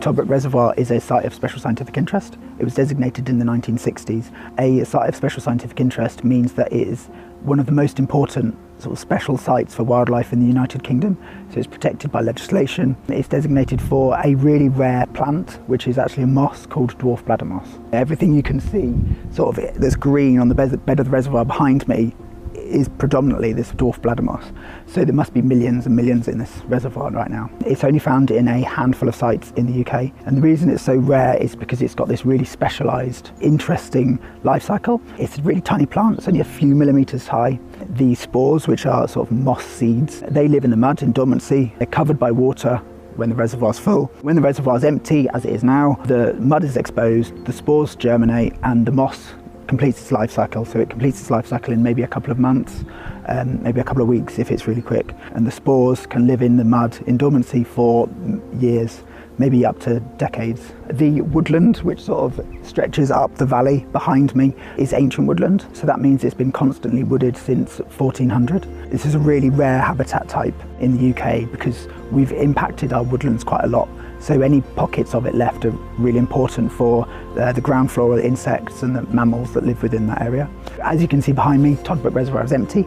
Toddbrook Reservoir is a site of special scientific interest. It was designated in the 1960s. A site of special scientific interest means that it is one of the most important sort of special sites for wildlife in the United Kingdom. So it's protected by legislation. It's designated for a really rare plant, which is actually a moss called dwarf bladder moss. Everything you can see sort of that's green on the bed of the reservoir behind me is predominantly this dwarf bladder moss. So there must be millions and millions in this reservoir right now. It's only found in a handful of sites in the UK, and the reason it's so rare is because it's got this really specialised, interesting life cycle. It's a really tiny plant, it's only a few millimetres high. The spores, which are sort of moss seeds, they live in the mud in dormancy. They're covered by water when the reservoir's full. When the reservoir's empty, as it is now, the mud is exposed, the spores germinate, and the moss completes its life cycle. So it completes its life cycle in maybe a couple of months, maybe a couple of weeks if it's really quick. And the spores can live in the mud in dormancy for years, maybe up to decades. The woodland, which sort of stretches up the valley behind me, is ancient woodland. So that means it's been constantly wooded since 1400. This is a really rare habitat type in the UK because we've impacted our woodlands quite a lot. So any pockets of it left are really important for the ground flora, the insects and the mammals that live within that area. As you can see behind me, Toddbrook Reservoir is empty.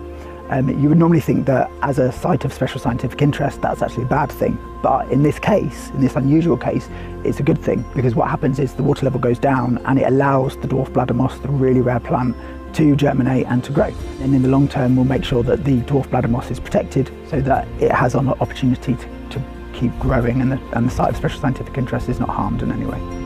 You would normally think that as a site of special scientific interest, that's actually a bad thing. But in this case, in this unusual case, it's a good thing, because what happens is the water level goes down and it allows the dwarf bladder moss, the really rare plant, to germinate and to grow. And in the long term, we'll make sure that the dwarf bladder moss is protected so that it has an opportunity to keep growing and the site of special scientific interest is not harmed in any way.